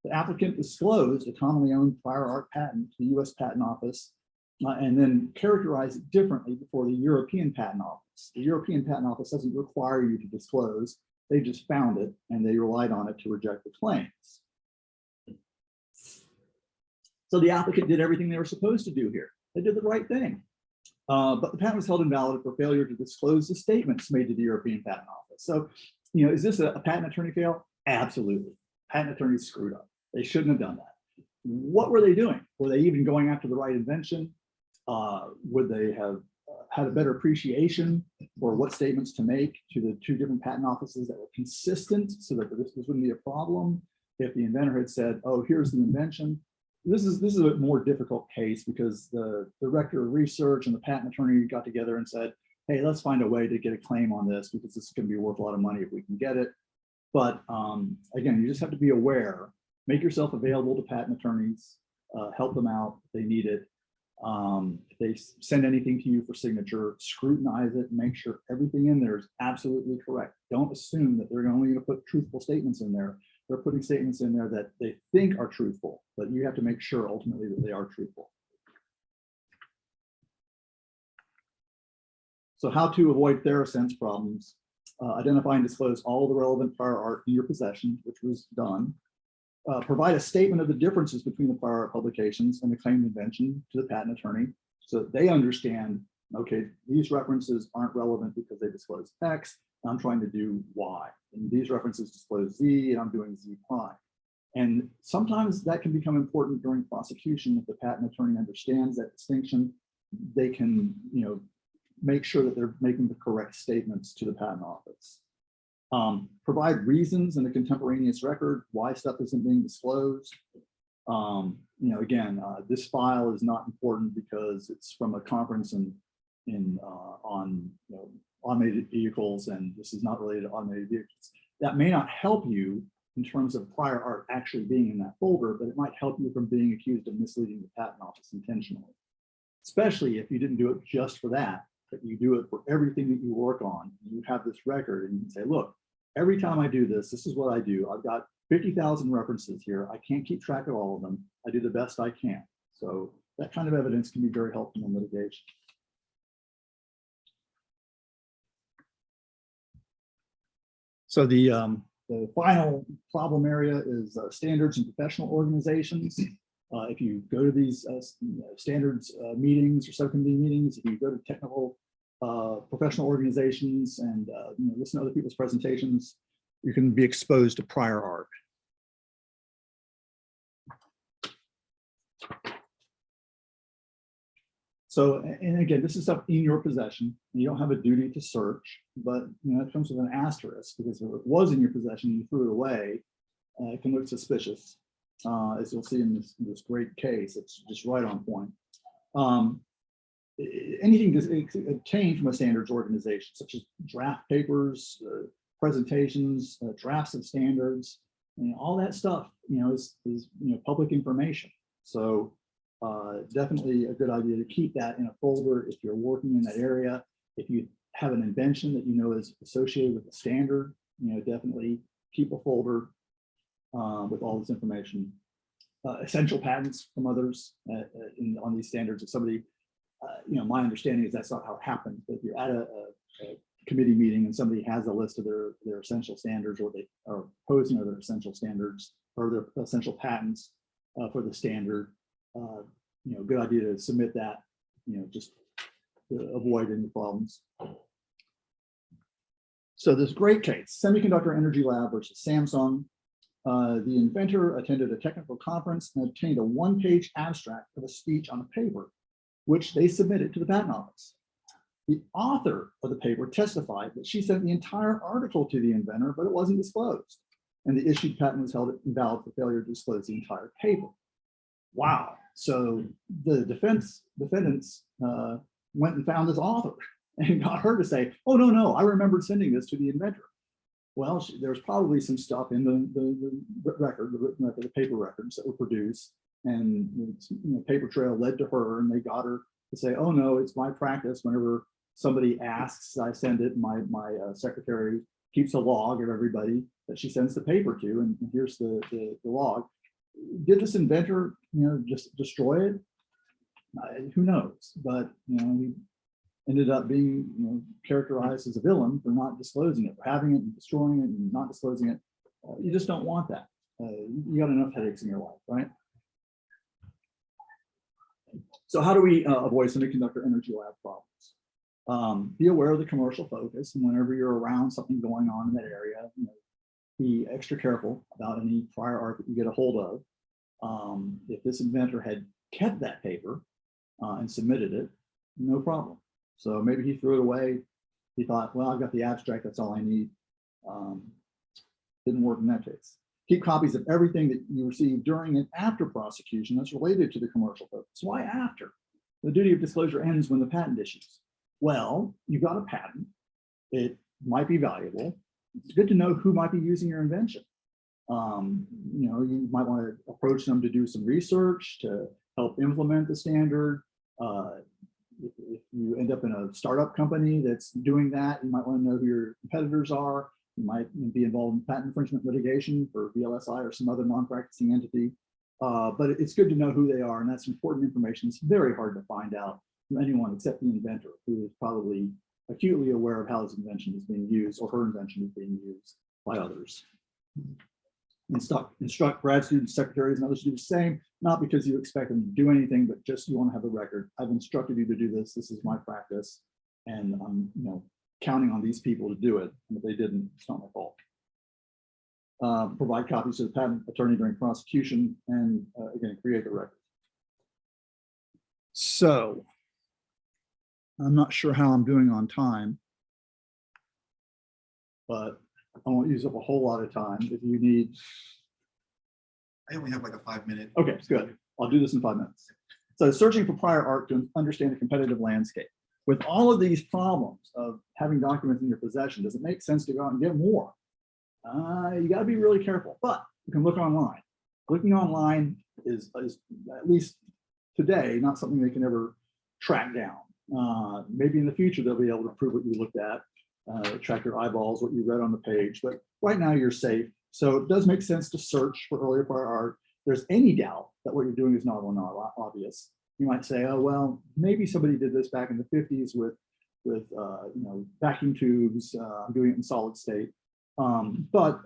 The applicant disclosed a commonly owned prior art patent to the US Patent Office and then characterized it differently before the European Patent Office. The European Patent Office doesn't require you to disclose. They just found it and they relied on it to reject the claims. So the applicant did everything they were supposed to do here. They did the right thing. But the patent was held invalid for failure to disclose the statements made to the European Patent Office. So, you know, is this a patent attorney fail? Absolutely. Patent attorneys screwed up. They shouldn't have done that. What were they doing? Were they even going after the right invention? Would they have had a better appreciation for what statements to make to the two different patent offices that were consistent, so that this wouldn't be a problem? If the inventor had said, oh, here's the invention. This is a more difficult case, because the director of research and the patent attorney got together and said, hey, let's find a way to get a claim on this, because this is going to be worth a lot of money if we can get it. But again, you just have to be aware, make yourself available to patent attorneys, help them out if they need it. If they send anything to you for signature, scrutinize it and make sure everything in there is absolutely correct. Don't assume that they're only going to put truthful statements in there. They're putting statements in there that they think are truthful, but you have to make sure ultimately that they are truthful. So how to avoid Theracense problems: identify and disclose all the relevant prior art in your possession, which was done. Provide a statement of the differences between the prior art publications and the claimed invention to the patent attorney, so that they understand Okay, these references aren't relevant because they disclose X, and I'm trying to do Y. And these references disclose Z, and I'm doing Z prime. And sometimes that can become important during prosecution. If the patent attorney understands that distinction, they can, make sure that they're making the correct statements to the patent office. Provide reasons in a contemporaneous record why stuff isn't being disclosed. Again, this file is not important because it's from a conference on automated vehicles, and this is not related to automated vehicles. That may not help you in terms of prior art actually being in that folder, but it might help you from being accused of misleading the patent office intentionally, especially if you didn't do it just for that, but you do it for everything that you work on. You have this record and you can say, look, every time I do this, this is what I do. I've got 50,000 references here. I can't keep track of all of them. I do the best I can. So that kind of evidence can be very helpful in litigation. So the final problem area is standards and professional organizations. If you go to these standards meetings or subcommittee meetings, if you go to technical professional organizations and listen to other people's presentations, you can be exposed to prior art. So, and again, this is stuff in your possession. You don't have a duty to search, but it comes with an asterisk because if it was in your possession, you threw it away, it can look suspicious. As you'll see in this great case, it's just right on point. Anything obtained from a standards organization, such as draft papers, presentations, drafts of standards, all that stuff, is public information. So definitely a good idea to keep that in a folder if you're working in that area. If you have an invention that is associated with a standard, definitely keep a folder with all this information. Essential patents from others on these standards. If somebody, my understanding is that's not how it happens, but if you're at a committee meeting and somebody has a list of their essential standards, or they are posing their essential standards or their essential patents for the standard, good idea to submit that, just to avoid any problems. So this great case, Semiconductor Energy Lab versus Samsung. The inventor attended a technical conference and obtained a one-page abstract of a speech on a paper, which they submitted to the patent office. The author of the paper testified that she sent the entire article to the inventor, but it wasn't disclosed, and the issued patent was held invalid for failure to disclose the entire paper. Wow. So the defendants went and found this author and got her to say, oh, no, I remembered sending this to the inventor. Well, there's probably some stuff in the record, the paper records that were produced, and paper trail led to her, and they got her to say, oh no, it's my practice. Whenever somebody asks, I send it. My secretary keeps a log of everybody that she sends the paper to, and here's the log. Did this inventor, just destroy it? Who knows? But he ended up being, characterized as a villain for not disclosing it, for having it and destroying it and not disclosing it. You just don't want that. You got enough headaches in your life, right? So how do we avoid semiconductor energy lab problems? Be aware of the commercial focus, and whenever you're around something going on in that area, be extra careful about any prior art that you get a hold of. If this inventor had kept that paper and submitted it, no problem. So maybe he threw it away. He thought, well, I've got the abstract, that's all I need. Didn't work in that case. Keep copies of everything that you receive during and after prosecution that's related to the commercial focus. Why after? The duty of disclosure ends when the patent issues. Well, you've got a patent. It might be valuable. It's good to know who might be using your invention. You might want to approach them to do some research to help implement the standard. If you end up in a startup company that's doing that, you might want to know who your competitors are. You might be involved in patent infringement litigation for VLSI or some other non-practicing entity. But it's good to know who they are, and that's important information. It's very hard to find out from anyone except the inventor, who is probably acutely aware of how his invention is being used, or her invention is being used by others. Instruct grad students, secretaries, and others to do the same, not because you expect them to do anything, but just you want to have a record. I've instructed you to do this. This is my practice, and I'm counting on these people to do it. And if they didn't, it's not my fault. Provide copies to the patent attorney during prosecution, and again, create the record. So I'm not sure how I'm doing on time, but I won't use up a whole lot of time. If you need,
I only have like a 5-minute.
okay, good. I'll do this in 5 minutes. So searching for prior art to understand the competitive landscape. With all of these problems of having documents in your possession, does it make sense to go out and get more? You got to be really careful, but you can look online. Looking online is at least today not something they can ever track down. Maybe in the future they'll be able to prove what you looked at, track your eyeballs, what you read on the page, but right now you're safe. So it does make sense to search for earlier prior art. If there's any doubt that what you're doing is novel and not obvious, you might say, oh, well, maybe somebody did this back in the 50s with vacuum tubes. I'm doing it in solid state. But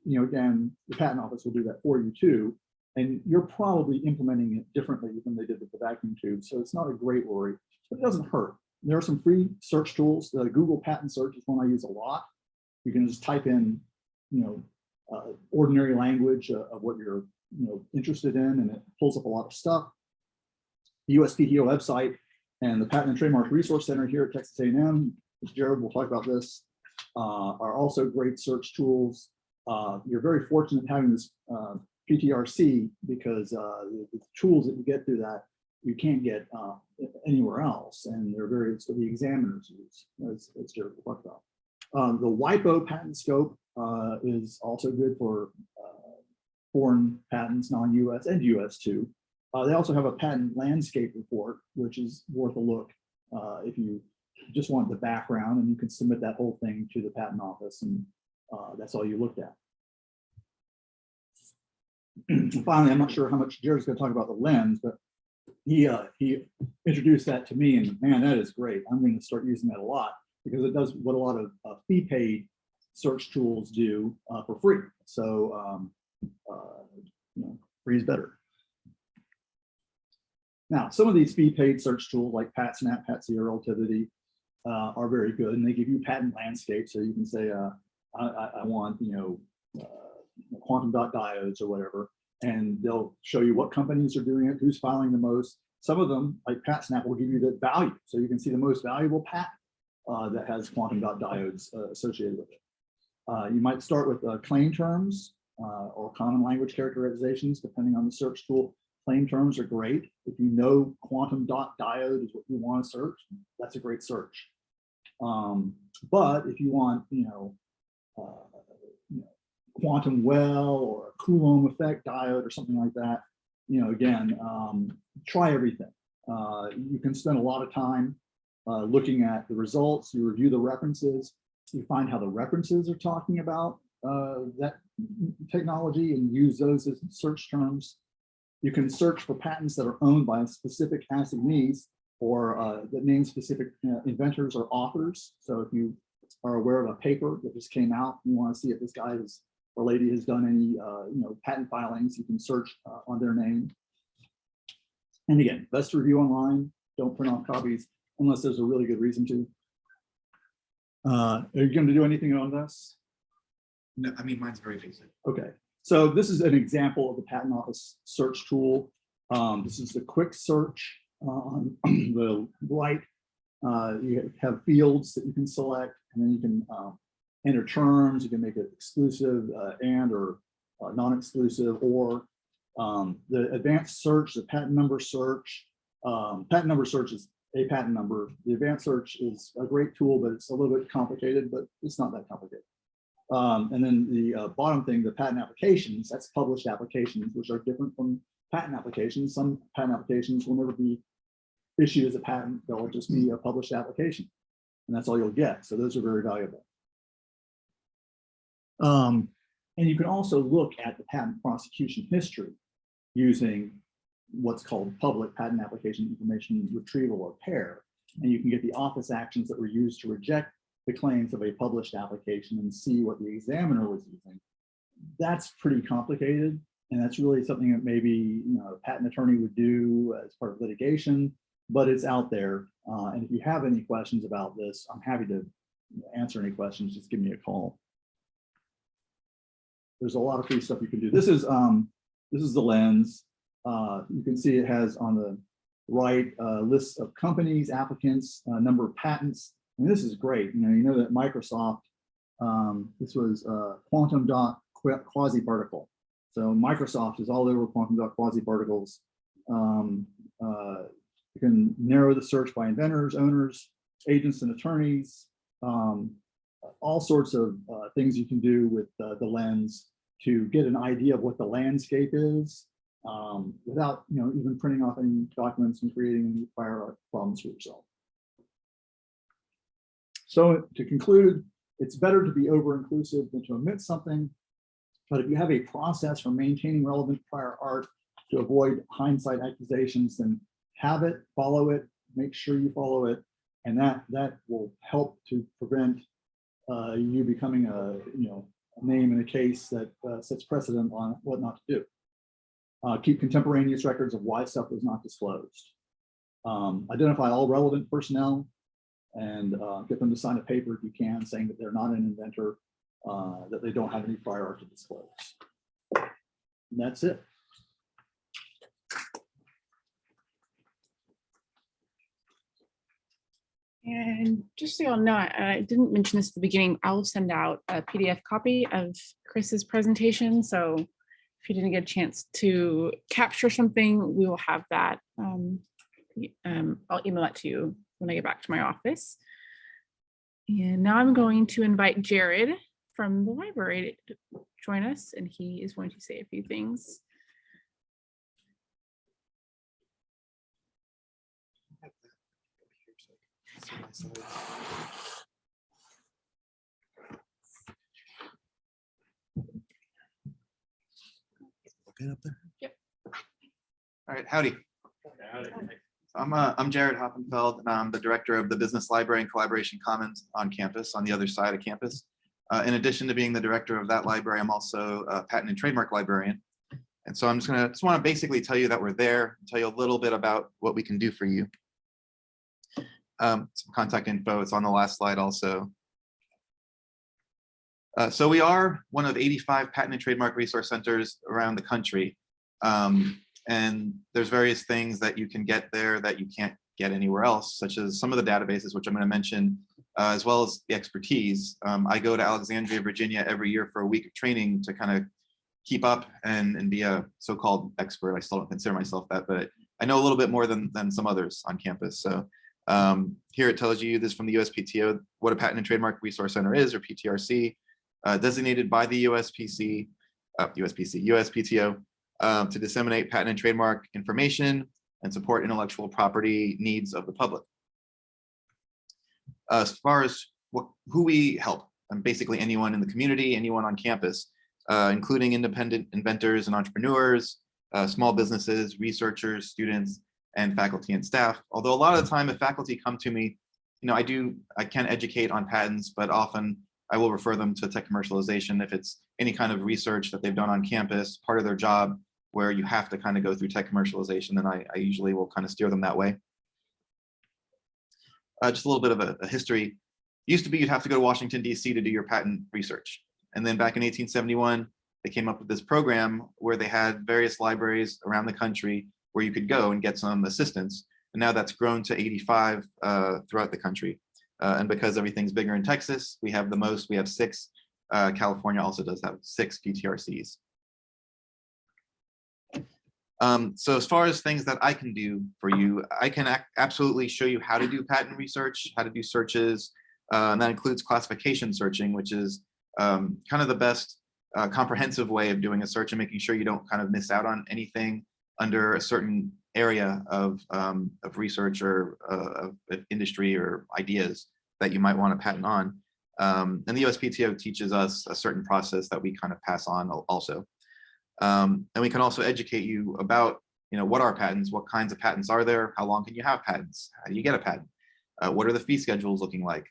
again, the patent office will do that for you too. And you're probably implementing it differently than they did with the vacuum tube. So it's not a great worry, but it doesn't hurt. There are some free search tools. The Google patent search is one I use a lot. You can just type in, ordinary language of what you're, interested in, and it pulls up a lot of stuff. The USPTO website and the Patent and Trademark Resource Center here at Texas A&M, which Jared will talk about this, are also great search tools. You're very fortunate having this PTRC because the tools that you get through that you can't get anywhere else, and they're very, so the examiners use, as Jared will talk about. The WIPO patent scope is also good for foreign patents, non-US and US too. They also have a patent landscape report, which is worth a look if you just want the background, and you can submit that whole thing to the patent office, and that's all you looked at. And finally, I'm not sure how much Jared's going to talk about the lens, but he introduced that to me, and man, that is great. I'm going to start using that a lot because it does what a lot of fee-paid search tools do for free. So free is better. Now, some of these fee-paid search tools like PatSnap, PatSnap, Relativity are very good, and they give you patent landscape. So you can say, I want quantum dot diodes or whatever, and they'll show you what companies are doing it, who's filing the most. Some of them, like PatSnap, will give you the value, so you can see the most valuable patent that has quantum dot diodes associated with it. You might start with claim terms or common language characterizations, depending on the search tool. Claim terms are great. If you know quantum dot diode is what you want to search, that's a great search. But if you want, quantum well or a Coulomb effect diode or something like that, again, try everything. You can spend a lot of time looking at the results. You review the references. You find how the references are talking about that technology and use those as search terms. You can search for patents that are owned by specific assignees or that name specific inventors or authors. So if you are aware of a paper that just came out, you want to see if this guy or lady has done any patent filings, you can search on their name. And again, best to review online. Don't print off copies unless there's a really good reason to. Are you going to do anything on this?
No, I mean, mine's very basic.
Okay. So this is an example of the Patent Office search tool. This is the quick search on the right. You have fields that you can select, and then you can enter terms. You can make it exclusive and or non-exclusive, or the advanced search, the patent number search. Patent number search is a patent number. The advanced search is a great tool, but it's a little bit complicated, but it's not that complicated. And then the bottom thing, the patent applications, that's published applications, which are different from patent applications. Some patent applications will never be issued as a patent. They'll just be a published application, and that's all you'll get. So those are very valuable. And you can also look at the patent prosecution history using what's called public patent application information retrieval, or PAIR. And you can get the office actions that were used to reject the claims of a published application and see what the examiner was using that's pretty complicated. And that's really something that maybe a patent attorney would do as part of litigation, but it's out there. And if you have any questions about this, I'm happy to answer any questions. Just give me a call. There's a lot of free stuff you can do. This is the lens. You can see it has on the right lists of companies, applicants, number of patents. I mean, this is great. You know that Microsoft, this was quantum dot quasi-particle. So Microsoft is all over quantum dot quasi-particles. You can narrow the search by inventors, owners, agents, and attorneys. All sorts of things you can do with the lens to get an idea of what the landscape is without even printing off any documents and creating any prior art problems for yourself. So to conclude, it's better to be over-inclusive than to omit something. But if you have a process for maintaining relevant prior art to avoid hindsight accusations, then have it, follow it, make sure you follow it, and that will help to prevent you becoming a name in a case that sets precedent on what not to do. Keep contemporaneous records of why stuff was not disclosed. Identify all relevant personnel and get them to sign a paper if you can, saying that they're not an inventor, that they don't have any prior art to disclose. And that's it.
And just so y'all know, I didn't mention this at the beginning, I'll send out a PDF copy of Chris's presentation. So if you didn't get a chance to capture something, we will have that. I'll email that to you when I get back to my office. And now I'm going to invite Jared from the library to join us, and he is going to say a few things.
Okay up there?
Yep.
All right, howdy. I'm Jared Hoppenfeld, and I'm the director of the Business Library and Collaboration Commons on campus, on the other side of campus. In addition to being the director of that library, I'm also a patent and trademark librarian. And so I'm just want to basically tell you that we're there, tell you a little bit about what we can do for you. Some contact info, it's on the last slide also. So we are one of 85 patent and trademark resource centers around the country. And there's various things that you can get there that you can't get anywhere else, such as some of the databases, which I'm going to mention, as well as the expertise. I go to Alexandria, Virginia every year for a week of training to kind of keep up and be a so-called expert. I still don't consider myself that, but I know a little bit more than some others on campus. So here it tells you this from the USPTO, what a patent and trademark resource center is, or PTRC, designated by the USPTO to disseminate patent and trademark information and support intellectual property needs of the public. As far as who we help, basically anyone in the community, anyone on campus, including independent inventors and entrepreneurs, small businesses, researchers, students, and faculty and staff. Although a lot of the time, if faculty come to me, I can educate on patents, but often I will refer them to tech commercialization if it's any kind of research that they've done on campus, part of their job, where you have to kind of go through tech commercialization, then I usually will kind of steer them that way. Just a little bit of a history. It used to be you'd have to go to Washington, D.C. to do your patent research. And then back in 1871, they came up with this program where they had various libraries around the country where you could go and get some assistance. And now that's grown to 85 throughout the country. And because everything's bigger in Texas, we have the most, we have 6. California also does have 6 PTRCs. So as far as things that I can do for you, I can absolutely show you how to do patent research, how to do searches, and that includes classification searching, which is kind of the best comprehensive way of doing a search and making sure you don't kind of miss out on anything under a certain area of research or of industry or ideas that you might want to patent on. And the USPTO teaches us a certain process that we kind of pass on also. And we can also educate you about, what are patents, what kinds of patents are there, how long can you have patents, how do you get a patent, what are the fee schedules looking like.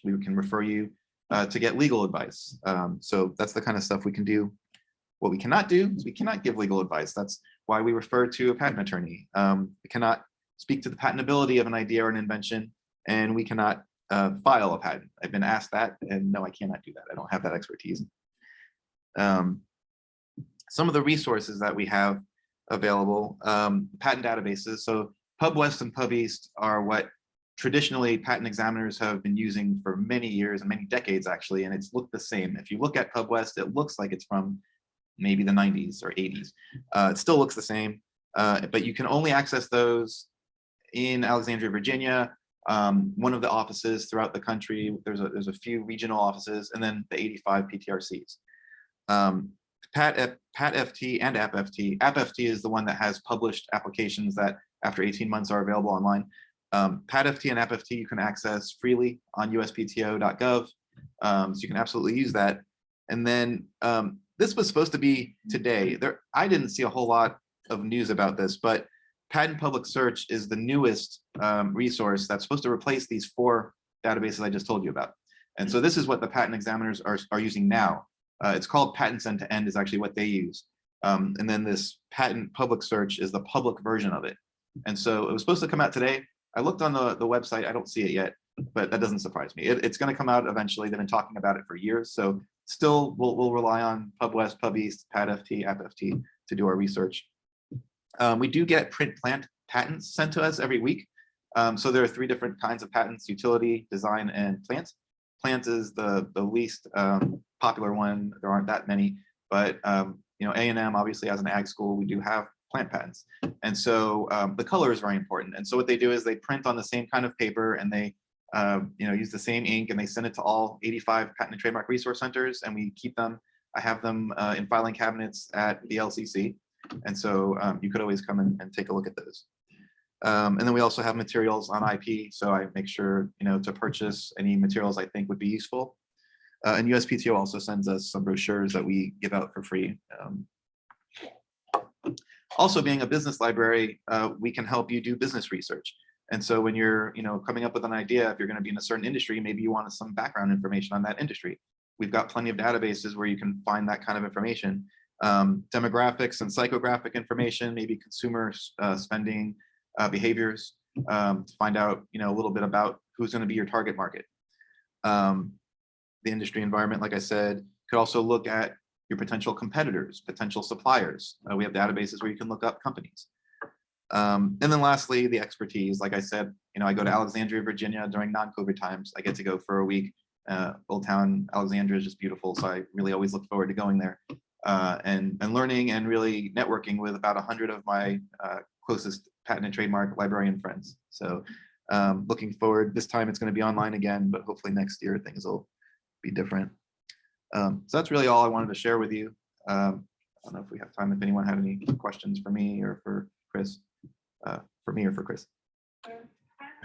We can refer you to get legal advice. So that's the kind of stuff we can do. What we cannot do is we cannot give legal advice. That's why we refer to a patent attorney. We cannot speak to the patentability of an idea or an invention, and we cannot file a patent. I've been asked that, and no, I cannot do that. I don't have that expertise. Some of the resources that we have available, patent databases. So PubWest and PubEast are what traditionally patent examiners have been using for many years and many decades, actually, and it's looked the same. If you look at PubWest, it looks like it's from maybe the 90s or 80s. It still looks the same, but you can only access those in Alexandria, Virginia, one of the offices throughout the country. There's a few regional offices, and then the 85 PTRCs. PAT-FT and AppFT. AppFT is the one that has published applications that after 18 months are available online. PAT-FT and AppFT you can access freely on uspto.gov, so you can absolutely use that. And then this was supposed to be today. I didn't see a whole lot of news about this, but Patent Public Search is the newest resource that's supposed to replace these 4 databases I just told you about. And so this is what the patent examiners are using now. It's called Patents End to End is actually what they use. And then this Patent Public Search is the public version of it. And so it was supposed to come out today. I looked on the website, I don't see it yet, but that doesn't surprise me. It's going to come out eventually. They've been talking about it for years. So still, we'll rely on PubWest, PubEast, PAT-FT, AppFT to do our research. We do get print plant patents sent to us every week. So there are 3 different kinds of patents: utility, design, and plant. Plant is the least popular one. There aren't that many, but A&M obviously as an ag school, we do have plant patents. And so the color is very important. And so what they do is they print on the same kind of paper, and they use the same ink, and they send it to all 85 patent and trademark resource centers, and we keep them. I have them in filing cabinets at the LCC. And so you could always come and take a look at those. And then we also have materials on IP. So I make sure, to purchase any materials I think would be useful. And USPTO also sends us some brochures that we give out for free. Also, being a business library, we can help you do business research. And so when you're, coming up with an idea, if you're going to be in a certain industry, maybe you want some background information on that industry. We've got plenty of databases where you can find that kind of information. Demographics and psychographic information, maybe consumer spending behaviors, to find out, a little bit about who's going to be your target market. The industry environment, like I said, could also look at your potential competitors, potential suppliers. We have databases where you can look up companies. And then lastly, the expertise. Like I said, I go to Alexandria, Virginia during non-COVID times. I get to go for a week. Old Town Alexandria is just beautiful, so I really always look forward to going there. And learning and really networking with about 100 of my closest patent and trademark librarian friends. So looking forward, this time it's going to be online again, but hopefully next year things will be different. So that's really all I wanted to share with you. I don't know if we have time, if anyone had any questions for me or for Chris, for me or for Chris.